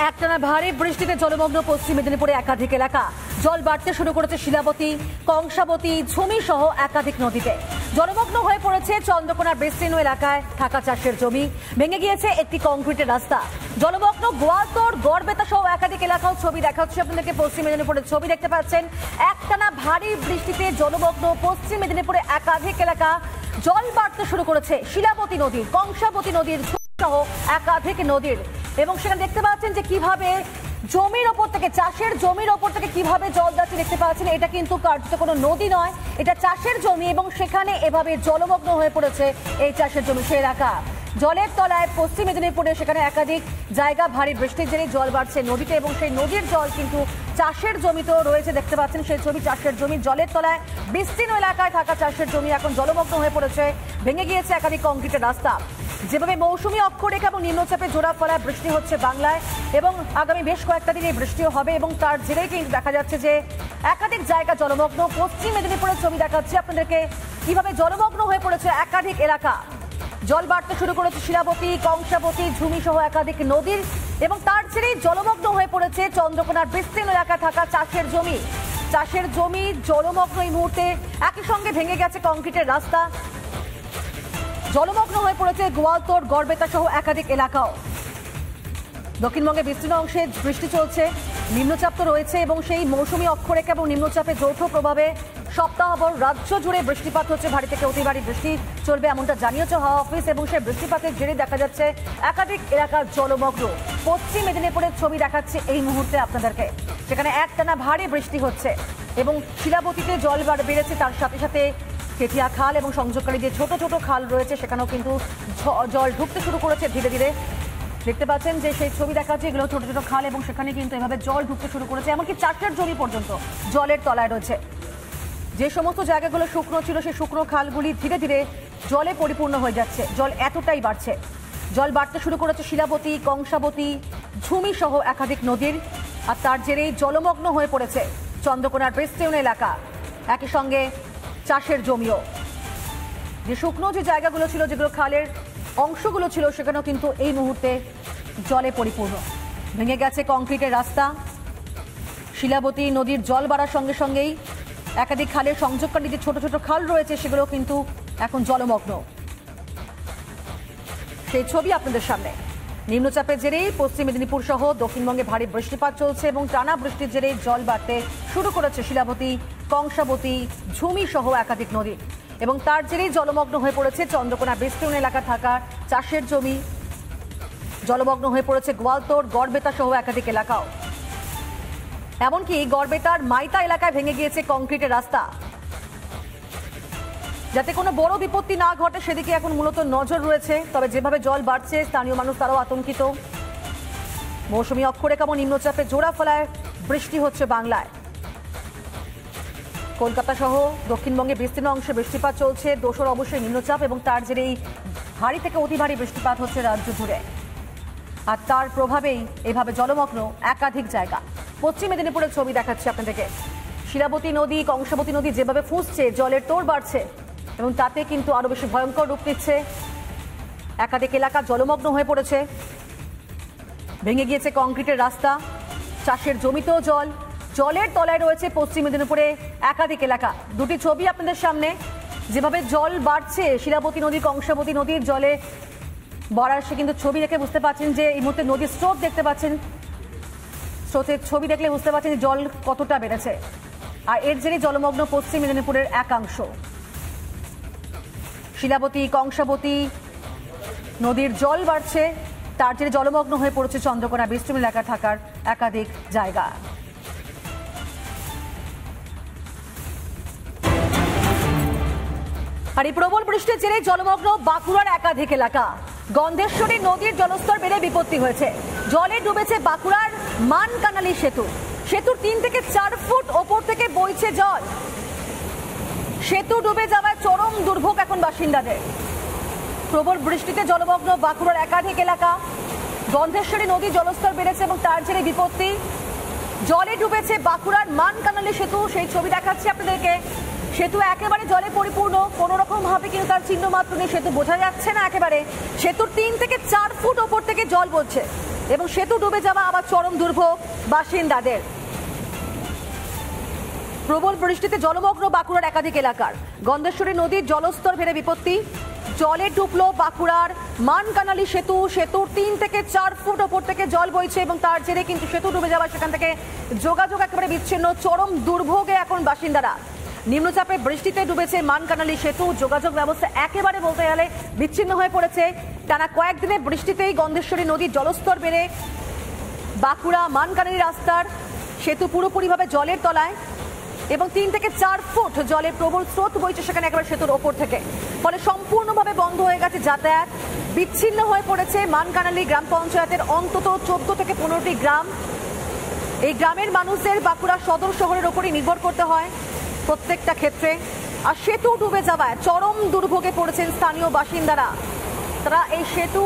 একটানা ভারী বৃষ্টিতে জলমগ্ন পশ্চিম মেদিনীপুরে একাধিক এলাকা। জল বাড়তে শুরু করেছে শিলাবতী, কংসাবতী, ঝুমি সহ একাধিক নদীতে। জলমগ্ন হয়ে পড়েছে চন্দ্রকোনার বিস্তীর্ণ এলাকায় থাকা চাষের জমি, ভেঙে গিয়েছে একটি কংক্রিটের রাস্তা। জলমগ্ন গোয়ালতোড়, গড়বেতা সহ একাধিক এলাকাও ছবি দেখাচ্ছে আপনাদেরকে। পশ্চিম মেদিনীপুরের ছবি দেখতে পাচ্ছেন। একটানা ভারী বৃষ্টিতে জলমগ্ন পশ্চিম মেদিনীপুরে একাধিক এলাকা। জল বাড়তে শুরু করেছে শিলাবতী নদীর, কংসাবতী নদীর সহ একাধিক নদীর। এবং সেখানে দেখতে পাচ্ছেন যে কিভাবে জমির ওপর থেকে, চাষের জমির ওপর থেকে কিভাবে জল যাচ্ছে দেখতে পাচ্ছেন। এটা কিন্তু কার্যত কোনো নদী নয়, এটা চাষের জমি এবং সেখানে এভাবে জলমগ্ন হয়ে পড়েছে এই চাষের জমি, সে এলাকা। জলের তলায় পশ্চিম মেদিনীপুরে সেখানে একাধিক জায়গা ভারী বৃষ্টির জেরে জল বাড়ছে নদীতে এবং সেই নদীর জল কিন্তু চাষের জমিতেও রয়েছে, দেখতে পাচ্ছেন সেই ছবি। চাষের জমি জলের তলায়, বিস্তীর্ণ এলাকায় থাকা চাষের জমি এখন জলমগ্ন হয়ে পড়েছে, ভেঙে গিয়েছে একাধিক কংক্রিটের রাস্তা। যেভাবে মৌসুমী অক্ষরেখা এবং নিম্নচাপে জোড়া ফলায় বৃষ্টি হচ্ছে বাংলায় এবং আগামী বেশ কয়েকটা দিন এই বৃষ্টিও হবে এবং তার জেরেই কিন্তু দেখা যাচ্ছে যে একাধিক জায়গা জলমগ্ন। পশ্চিম মেদিনীপুরের ছবি দেখাচ্ছি আপনাদেরকে কিভাবে জলমগ্ন হয়ে পড়েছে একাধিক এলাকা। জল বাড়তে শুরু করেছে শিলাবতী, কংসাবতী, ঝুমি সহ একাধিক নদীর এবং তার জেরেই জলমগ্ন হয়ে পড়েছে চন্দ্রকোনার বিস্তীর্ণ এলাকায় থাকা চাষের জমি। চাষের জমি জলমগ্ন এই মুহূর্তে, একই সঙ্গে ভেঙে গেছে কংক্রিটের রাস্তা। জলমগ্ন হয়ে পড়েছে গোয়ালতোড়, গড়বেতা সহ একাধিক এলাকাও। দক্ষিণবঙ্গের বিস্তীর্ণ অংশে বৃষ্টি চলছে, নিম্নচাপ তো রয়েছে এবং সেই মৌসুমী অক্ষরেখা এবং নিম্নচাপের যৌথ প্রভাবে সপ্তাহভর রাজ্য জুড়ে বৃষ্টিপাত হচ্ছে। ভারী থেকে অতি ভারী বৃষ্টি চলবে এমনটা জানিয়েছে হাওয়া অফিস এবং সেই বৃষ্টিপাতের জেরে দেখা যাচ্ছে একাধিক এলাকা জলমগ্ন। পশ্চিম মেদিনীপুরের ছবি দেখাচ্ছে এই মুহূর্তে আপনাদেরকে, সেখানে একটানা ভারী বৃষ্টি হচ্ছে এবং শিলাবতীতে জল বেড়েছে, তার সাথে সাথে কেটিয়া খাল এবং সংযোগকারী যে ছোট ছোট খাল রয়েছে সেখানেও কিন্তু জল ঢুকতে শুরু করেছে ধীরে ধীরে। দেখতে পাচ্ছেন যে সেই ছবি দেখাচ্ছে, এগুলো ছোট ছোট খাল এবং সেখানে কিন্তু এভাবে জল ঢুকতে শুরু করেছে, এমনকি চাষের জমি পর্যন্ত জলের তলায় রয়েছে। যে সমস্ত জায়গাগুলো শুকনো ছিল সেই শুকনো খালগুলি ধীরে ধীরে জলে পরিপূর্ণ হয়ে যাচ্ছে, জল এতটাই বাড়ছে। জল বাড়তে শুরু করেছে শিলাবতী, কংসাবতী, ঝুমি সহ একাধিক নদীর আর তার জেরেই জলমগ্ন হয়ে পড়েছে চন্দ্রকোনার বিস্তীর্ণ এলাকা, একই সঙ্গে চাষের জমিও। যে শুকনো যে জায়গাগুলো ছিল, যেগুলো খালের অংশগুলো ছিল, সেখানেও কিন্তু এই মুহূর্তে জলে পরিপূর্ণ, ভেঙে গেছে কংক্রিটের রাস্তা। শিলাবতী নদীর জল বাড়ার সঙ্গে সঙ্গেই একাধিক খালের সংযোগকারী যে ছোট ছোট খাল রয়েছে সেগুলো কিন্তু এখন জলমগ্ন। সেই ছবি আপনাদের সামনে। নিম্নচাপের জেরেই পশ্চিম মেদিনীপুর সহ দক্ষিণবঙ্গে ভারী বৃষ্টিপাত চলছে এবং টানা বৃষ্টির জেরেই জল বাড়তে শুরু করেছে শিলাবতী, কংসাবতী, ঝুমি সহ একাধিক নদী এবং তার জেরেই জলমগ্ন হয়ে পড়েছে চন্দ্রকোনা বিস্তীর্ণ এলাকা থাকা চাষের জমি। জলমগ্ন হয়ে পড়েছে গোয়ালতোড়, গড়বেতা সহ একাধিক এলাকাও। এমনকি গড়বেতার মাইতা এলাকায় ভেঙে গিয়েছে কংক্রিটের রাস্তা। যাতে কোনো বড় বিপত্তি না ঘটে সেদিকে এখন মূলত নজর রয়েছে, তবে যেভাবে জল বাড়ছে স্থানীয় মানুষ তারাও আতঙ্কিত। মৌসুমী অক্ষরেখা এবং নিম্নচাপে জোড়া ফলায় বৃষ্টি হচ্ছে বাংলায়। কলকাতা সহ দক্ষিণবঙ্গে বিস্তীর্ণ অংশে বৃষ্টিপাত চলছে, দোসর অবশ্যই নিম্নচাপ এবং তার জেরেই ভারী থেকে অতি ভারী বৃষ্টিপাত হচ্ছে রাজ্য জুড়ে আর তার প্রভাবেই এভাবে জলমগ্ন একাধিক জায়গা। পশ্চিম মেদিনীপুরের ছবি দেখাচ্ছি আপনাদেরকে। শিলাবতী নদী, কংসাবতী নদী যেভাবে ফুঁসছে, জলের তোড় বাড়ছে এবং তাতে কিন্তু আরো বেশি ভয়ঙ্কর রূপ নিচ্ছে। একাধিক এলাকা জলমগ্ন হয়ে পড়েছে, ভেঙে গিয়েছে কংক্রিটের রাস্তা। চাষের জমিতেও জল, জলের তলায় রয়েছে পশ্চিম মেদিনীপুরে একাধিক এলাকা। দুটি ছবি আপনাদের সামনে, যেভাবে জল বাড়ছে শিলাবতী নদী, কংসাবতী নদীর জলে বাড়ার সে কিন্তু ছবি দেখে বুঝতে পারছেন যে এই মুহূর্তে নদীর স্রোত দেখতে পাচ্ছেন। স্রোতের ছবি দেখলে বুঝতে পারছেন যে জল কতটা বেড়েছে আর এর জেরে জলমগ্ন পশ্চিম মেদিনীপুরের একাংশ। শিলাবতী, কংসাবতী নদীর জল বাড়ছে, তার জেরে জলমগ্ন হয়ে পড়েছে চন্দ্রকোনা বিস্তীর্ণ এলাকা থাকার একাধিক জায়গা। আর এই প্রবল বৃষ্টির জেরে জলমগ্ন বাঁকুড়ার একাধিক এলাকা। গন্ধেশ্বরী নদীর জলস্তর বেড়ে বিপত্তি হয়েছে, জলে ডুবেছে বাঁকুড়ার মানকানালি সেতু। সেতুর 3 থেকে 4 ফুট ওপর থেকে বইছে জল। সেতু ডুবে যাওয়ায় চরম দুর্ভোগ এখন বাসিন্দাদের। প্রবল বৃষ্টিতে জলমগ্ন বাঁকুড়ার একাধিক এলাকা। গন্ধেশ্বরী নদীর জলস্তর বেড়েছে এবং তার জেরে বিপত্তি। জলে ডুবেছে বাঁকুড়ার মানকানালি সেতু, সেই ছবি দেখাচ্ছি আপনাদেরকে। সেতু একেবারে জলে পরিপূর্ণ, কোনো রকম ভাবে কিন্তু তার চিহ্ন মাত্র নেই, সেতু বোঝা যাচ্ছে না একেবারে। সেতুর 3 থেকে 4 ফুট ওপর থেকে জল পড়ছে এবং সেতু ডুবে যাওয়া আবার চরম দুর্ভোগ বাসিন্দাদের। প্রবল বৃষ্টিতে জলমগ্ন বাঁকুড়ার একাধিক এলাকার। গন্ধেশ্বরী নদীর জলস্তর বেড়ে বিপত্তি, জলে ডুবলো বাঁকুড়ার মানকানালি সেতু। সেতুর 3 থেকে 4 ফুট ওপর থেকে জল বইছে এবং তার জেরে কিন্তু সেতু ডুবে যাওয়া, সেখান থেকে যোগাযোগ একেবারে বিচ্ছিন্ন। চরম দুর্ভোগে এখন বাসিন্দারা। নিম্নচাপে বৃষ্টিতে ডুবেছে মানকানালি সেতু, যোগাযোগ ব্যবস্থা একেবারে বলতে গেলে বিচ্ছিন্ন হয়ে পড়েছে। টানা কয়েকদিনের বৃষ্টিতেই গন্ধেশ্বরী নদীর জলস্তর বেড়ে বাঁকুড়া মানকানালি রাস্তার সেতু পুরোপুরিভাবে জলের তলায় এবং 3 থেকে 4 ফুট জলের প্রবল স্রোত বইছে সেখানে একেবারে সেতুর ওপর থেকে। ফলে সম্পূর্ণভাবে বন্ধ হয়ে গেছে যাতায়াত, বিচ্ছিন্ন হয়ে পড়েছে মানকানালি গ্রাম পঞ্চায়েতের অন্তত 14 থেকে 15টি গ্রাম। এই গ্রামের মানুষদের বাঁকুড়া সদর শহরের ওপরই নির্ভর করতে হয় প্রত্যেকটা ক্ষেত্রে। আর সেতু ডুবে যাওয়ায় চরম দুর্ভোগে পড়েছেন স্থানীয় বাসিন্দারা। তারা এই সেতু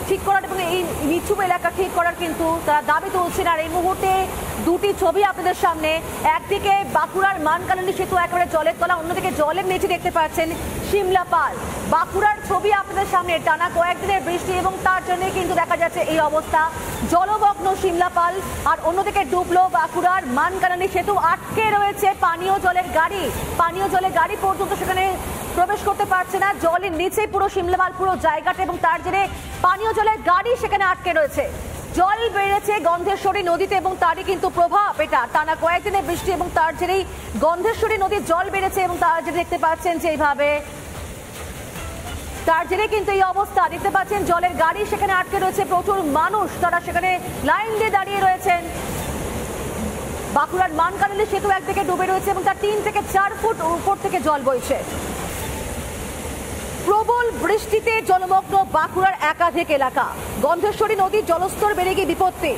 ঠিক করার এবং এই নিচু এলাকা ঠিক করার কিন্তু তারা দাবি তুলছেন। আর এই মুহূর্তে দুটি ছবি আপনাদের সামনে, একদিকে বাঁকুড়ার মানকানালি সেতু একেবারে জলের তলা, অন্যদিকে জলের নিচে দেখতে পাচ্ছেন শিমলাপাল। বাঁকুড়ার ছবি আপনাদের সামনে, টানা কয়েকদিনের বৃষ্টি এবং তার জন্য কিন্তু দেখা যাচ্ছে এই অবস্থা, জলমগ্ন শিমলাপাল। আর অন্যদিকে ডুবলো বাঁকুড়ার মানকানালি সেতু, আটকে রয়েছে পানীয় জলের গাড়ি পর্যন্ত সেখানে প্রবেশ করতে পারছে না। জলের নিচে পুরো শিমলাপাল পুরো জায়গাটা এবং তার জেরে পানীয় জলের গাড়ি সেখানে আটকে রয়েছে। জল বেড়েছে গন্ধেশ্বরী নদীতে এবং তারই কিন্তু প্রভাব এটা। টানা কয়েকদিনের বৃষ্টি এবং তার জেরেই গন্ধেশ্বরী নদীর জল বেড়েছে এবং তার জেরে দেখতে পাচ্ছেন যে এইভাবে তার জেরে কিন্তু এই অবস্থা দেখতে পাচ্ছেন। জলের গাড়ি সেখানে আটকে রয়েছে, প্রচুর মানুষ তারা সেখানে লাইন দিয়ে দাঁড়িয়ে রয়েছেন। বাঁকুড়ার মানকানালি সেতু একদিকে ডুবে রয়েছে এবং তার 3 থেকে 4 ফুট উপর থেকে জল বইছে। প্রবল বৃষ্টিতে জলমগ্ন বাঁকুড়ার একাধিক এলাকা। গন্ধেশ্বরী নদীর জলস্তর বেড়ে গিয়ে বিপত্তি,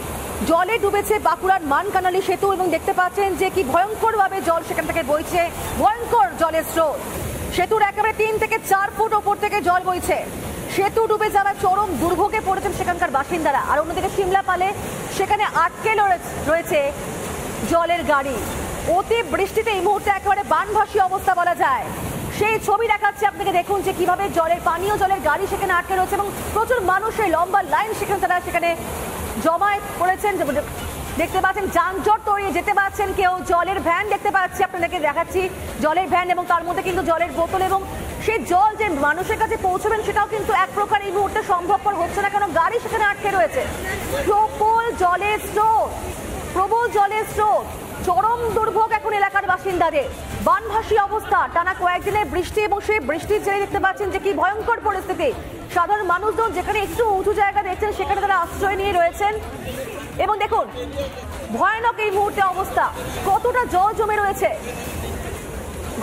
জলে ডুবেছে বাঁকুড়ার মানকানালি সেতু এবং দেখতে পাচ্ছেন যে কি ভয়ঙ্কর ভাবে জল সেখান থেকে বইছে, ভয়ঙ্কর জলের স্রোত। সেতুর একেবারে 3 থেকে 4 ফুট ওপর থেকে জল বইছে। সেতু ডুবে যাওয়ার চরম দুর্ভোগে পড়েছেন সেখানকার বাসিন্দারা। আর অন্যদিকে শিমলাপালে সেখানে আটকে রয়েছে জলের গাড়ি। অতি বৃষ্টিতে এই মুহূর্তে একেবারে বানভাসী অবস্থা বলা যায়। সেই ছবি দেখাচ্ছে আপনাকে, দেখুন যে কিভাবে পানীয় জলের গাড়ি সেখানে আটকে রয়েছে এবং প্রচুর মানুষের লম্বা লাইন সেখানে তারা সেখানে জমায়েত করেছেন। দেখতে পাচ্ছেন যানজট তৈরি, যেতে পারছেন কেউ, জলের ভ্যান দেখতে পাচ্ছি আপনাদেরকে দেখাচ্ছি, জলের ভ্যান এবং তার মধ্যে কিন্তু জলের বোতল এবং সেই জল যে মানুষের কাছে পৌঁছবেন সেটাও কিন্তু এক প্রকার এই মুহূর্তে সম্ভবপর হচ্ছে না, কারণ গাড়ি সেখানে আটকে রয়েছে। প্রবল জলের স্রোত, চরম দুর্ভোগ এখন এলাকার বাসিন্দাদের। বানভাসী অবস্থা, টানা কয়েকদিনের বৃষ্টি এবং সেই বৃষ্টির জেরে দেখতে পাচ্ছেন যে কি ভয়ঙ্কর পরিস্থিতি। সাধারণ মানুষজন যেখানে একটু উঁচু জায়গা দেখছেন সেখানে তারা আশ্রয় নিয়ে রয়েছেন এবং দেখুন ভয়ানক এই মুহূর্তে অবস্থা, কতটা জল জমে রয়েছে।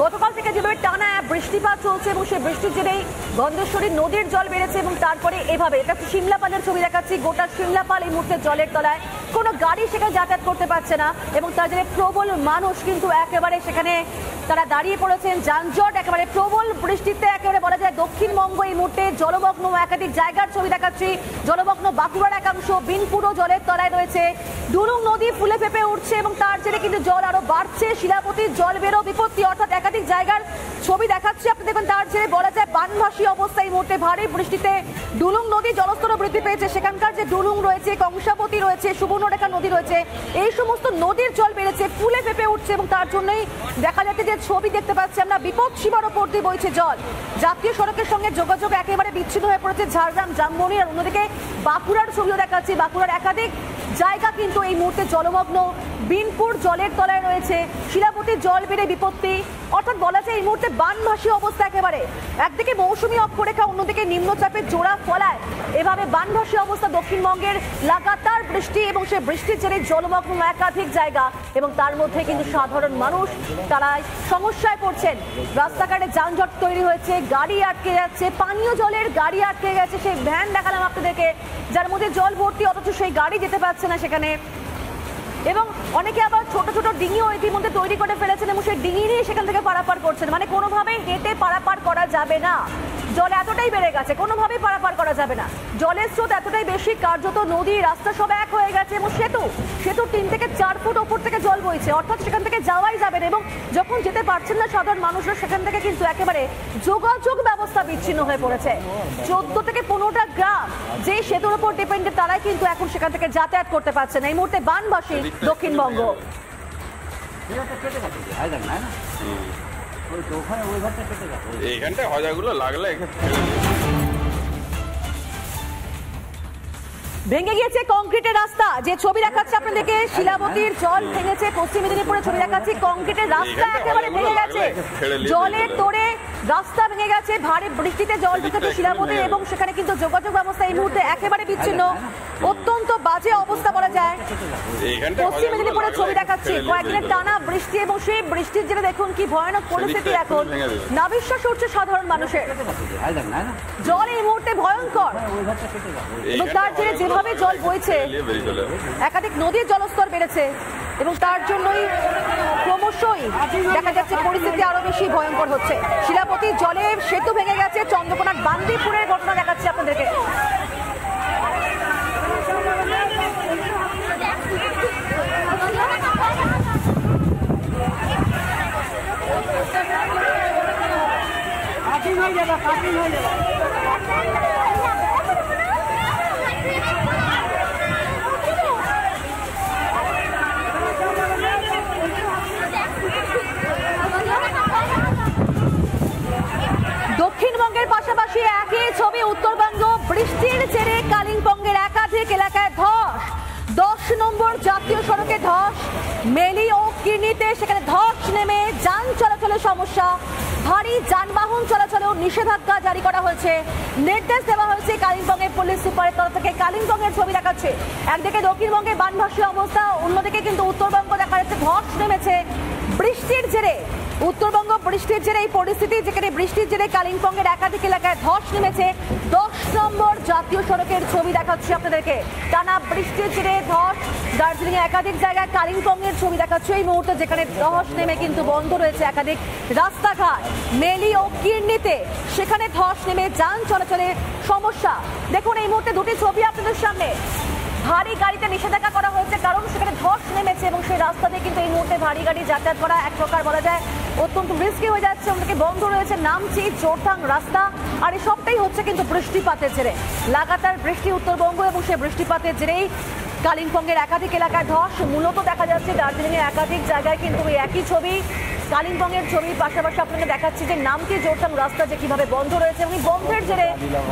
গতকাল থেকে যেভাবে টানা বৃষ্টিপাত চলছে এবং সেই বৃষ্টির জেরেই গন্ধেশ্বরী নদীর জল বেড়েছে এবং তারপরে এভাবে, এটা শিমলাপালের ছবি দেখাচ্ছি, গোটা শিমলাপাল এই মুহূর্তে জলের তলায়, কোনো গাড়ি সেখানে যাতায়াত করতে পারছে না এবং তার জন্য প্রবল মানুষ কিন্তু একেবারে সেখানে তারা দাঁড়িয়ে পড়েছেন। যানজট একেবারে প্রবল বৃষ্টিতে একেবারে বলা যায় দক্ষিণবঙ্গ এই মুহূর্তে জলমগ্ন। একাধিক জায়গার ছবি দেখাচ্ছি, জলমগ্ন বাঁকুড়ার একাংশ, বিনপুরও জলের তলায় রয়েছে। ডুলুং নদী ফুলে ফেপে উঠছে এবং তার জেরে কিন্তু জল আরো বাড়ছে। শিলাপতির জল বেরো বিপত্তি, অর্থাৎ একাধিক জায়গার ছবি দেখাচ্ছি আপনি দেখুন। তার জেরে বলা যায় বানভাসী অবস্থা এই মুহূর্তে। ভারী বৃষ্টিতে ডুলুং নদী জলস্তর বৃদ্ধি পেয়েছে, সেখানকার যে ডুলুং রয়েছে, কংসাবতী রয়েছে, সুবর্ণরেখা নদী রয়েছে, এই সমস্ত নদীর জল বেড়েছে, ফুলে ফেপে উঠছে এবং তার জন্যই দেখা যাচ্ছে যে ছবি দেখতে পাচ্ছি আমরা, বিপদ সীমার ওপর দিয়ে বইছে জল। জাতীয় সড়কের সঙ্গে যোগাযোগ একেবারে বিচ্ছিন্ন হয়ে পড়েছে ঝাড়গ্রাম জামবনি। আর অন্যদিকে বাঁকুড়ার ছবিও দেখাচ্ছি, বাঁকুড়ার একাধিক জায়গা কিন্তু এই মুহূর্তে জলমগ্ন। বিনপুর জলের তলায় রয়েছে, শিলাপতির জল বেড়ে বিপত্তি, অর্থাৎ বলা যায় এই মুহূর্তে বানভাসী অবস্থা একেবারে। একদিকে মৌসুমী অক্ষরেখা, অন্যদিকে নিম্নচাপের জোড়া ফলায় এভাবে বানভাসী অবস্থা দক্ষিণবঙ্গের। লাগাতার বৃষ্টি এবং সেই বৃষ্টির জেরে জলমগ্ন একাধিক জায়গা এবং তার মধ্যে কিন্তু সাধারণ মানুষ তারা সমস্যায় পড়ছেন। রাস্তাঘাটে যানজট তৈরি হয়েছে, গাড়ি আটকে যাচ্ছে, পানীয় জলের গাড়ি আটকে গেছে। সেই ভ্যান দেখালাম আপনাদেরকে যার মধ্যে জল ভর্তি, অথচ সেই গাড়ি যেতে পারছে না সেখানে। এবং অনেকে আবার ছোট ছোট ডিঙিও ইতিমধ্যে তৈরি করে ফেলেছেন এবং সেই ডিঙি নিয়ে সেখান থেকে পারাপার করছেন। মানে কোনোভাবেই হেঁটে পারাপার করা যাবে না, জল এতটাই বেড়ে গেছে, কোনোভাবেই পারাপার করা যাবে না। জলের স্রোত এতটাই বেশি, কার্যত নদী রাস্তা সব এক হয়ে গেছে এবং সেতুর 3 থেকে 4 ফুট ওপর থেকে জল বইছে, অর্থাৎ সেখান থেকে যাওয়াই যাবে না। এবং যখন যেতে পারছেন না সাধারণ মানুষরা, সেখান থেকে কিন্তু একেবারে যোগাযোগ ব্যবস্থা বিচ্ছিন্ন হয়ে পড়েছে। 14 থেকে 15টা গ্রাম যে সেতুর উপর ডিপেন্ডেন্ট তারাই কিন্তু এখন সেখান থেকে যাতায়াত করতে পারছে না। এই মুহূর্তে বানবাসী দক্ষিণবঙ্গ। এইখানটায় হজাগুলো লাগলে ভেঙে গিয়েছে কংক্রিটের রাস্তা, যে ছবি দেখাচ্ছে আপনাদেরকে শিলাবতীর জল ভেঙেছে। পশ্চিম মেদিনীপুরে ছবি দেখাচ্ছি, কংক্রিটের রাস্তা একেবারে ভেঙে গেছে, জলের তোড়ে রাস্তা ভেঙে গেছে। ভারী বৃষ্টিতে জল ঢুকেছে শিলাবতী এবং সেখানে কিন্তু যোগাযোগ ব্যবস্থা এই মুহূর্তে একেবারে বিচ্ছিন্ন, অত্যন্ত বাজে অবস্থা বলা যায়। পশ্চিম মেদিনীপুরের ছবি দেখাচ্ছি, কয়েকদিনের টানা বৃষ্টি এবং সেই বৃষ্টির জেরে দেখুন কি ভয়ানক পরিস্থিতি এখন, নাবিশ্বাস উঠছে সাধারণ মানুষের। জল এই মুহূর্তে ভয়ঙ্কর এবং তার জেরে যেভাবে জল বইছে, একাধিক নদীর জলস্তর বেড়েছে এবং তার জন্যই ক্রমশই দেখা যাচ্ছে পরিস্থিতি আরো বেশি ভয়ঙ্কর হচ্ছে। শিলাবতী জলে সেতু ভেঙে গেছে, চন্দ্রকোনার বান্দিপুরের ঘটনা দেখাচ্ছি আপনাদেরকে। দক্ষিণবঙ্গের পাশাপাশি একই ছবি উত্তরবঙ্গ। বৃষ্টির জেরে কালিম্পংয়ের একাধিক এলাকায় ধস, 10 নম্বর জাতীয় সড়কে ধস, মেলি ও কির্নিতে সেখানে ধস নেমে যান চলাচলের সমস্যা, ভারী যানবাহন চলাচলেও নিষেধাজ্ঞা জারি করা হয়েছে, নির্দেশ দেওয়া হয়েছে কালিম্পংয়ের পুলিশ সুপারের তরফ থেকে। কালিম্পংয়ের ছবি দেখাচ্ছে, একদিকে দক্ষিণবঙ্গে বানভাসী অবস্থা, অন্যদিকে কিন্তু উত্তরবঙ্গ দেখা যাচ্ছে ধস নেমেছে বৃষ্টির জেরে। উত্তরবঙ্গ বৃষ্টির জেরে এই পরিস্থিতি, যেখানে বৃষ্টির জেরে কালিম্পংয়ের একাধিক এলাকায় ধস নেমেছে। 10 নম্বর জাতীয় সড়কের ছবি দেখাচ্ছি আপনাদেরকে, টানা বৃষ্টির জেরে ধস। দার্জিলিং এ একাধিক জায়গায় কালিম্পংয়ের ছবি দেখাচ্ছে এই মুহূর্তে, যেখানে ধস নেমে কিন্তু বন্ধ রয়েছে একাধিক রাস্তাঘাট। মেলি ও কির্নিতে সেখানে ধস নেমে যান চলাচলের সমস্যা। দেখুন এই মুহূর্তে দুটি ছবি আপনাদের সামনে। ভারী গাড়িতে নিষেধাজ্ঞা করা হয়েছে কারণ সেখানে ধস নেমেছে এবং সেই রাস্তা দিয়ে কিন্তু এই মুহূর্তে ভারী গাড়ি যাতায়াত করা এক প্রকার বলা যায় অত্যন্ত রিস্কি হয়ে যাচ্ছে। অন্যদিকে বন্ধ রয়েছে নামচি জোরথাং রাস্তা, আর এই সবটাই হচ্ছে কিন্তু বৃষ্টিপাতের জেরে। লাগাতার বৃষ্টি উত্তরবঙ্গ এবং সেই বৃষ্টিপাতের জেরেই কালিম্পংয়ের একাধিক এলাকায় ধস। মূলত দেখা যাচ্ছে দার্জিলিং এর একাধিক জায়গায় কিন্তু এই একই ছবি, কালিম্পংয়ের ছবির পাশাপাশি আপনাকে দেখাচ্ছি যে নামচি জোরথাং রাস্তা যে কিভাবে বন্ধ রয়েছে এবং বন্ধের জেরে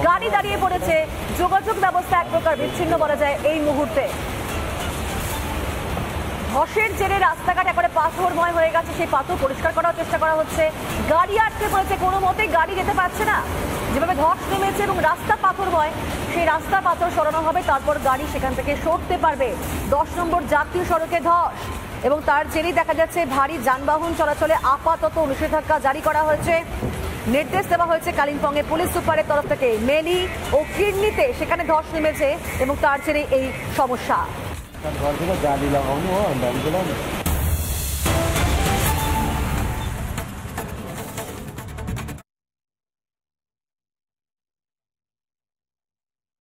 গাড়ি দাঁড়িয়ে পড়েছে, যোগাযোগ ব্যবস্থা এক প্রকার বিচ্ছিন্ন বলা যায় এই মুহূর্তে। ধসের জেরে রাস্তাঘাট একেবারে পাথরময় হয়ে গেছে, সেই পাথর পরিষ্কার করার চেষ্টা করা হচ্ছে। গাড়ি আটকে পড়েছে, কোনো মতেই গাড়ি যেতে পারছে না, যেভাবে ধস নেমেছে এবং রাস্তা পাথরময়, সেই রাস্তা পাথর সরানো হবে, তারপর গাড়ি সেখান থেকে সরতে পারবে। 10 নম্বর জাতীয় সড়কে ধস এবং তার জেরেই দেখা যাচ্ছে ভারী যানবাহন চলাচলে আপাতত নিষেধাজ্ঞা জারি করা হয়েছে। নির্দেশ দেওয়া হয়েছে কালিম্পংয়ের পুলিশ সুপারের তরফ থেকে। মেলি ও কির্নিতে সেখানে ধস নেমেছে এবং তার জেরে এই সমস্যা।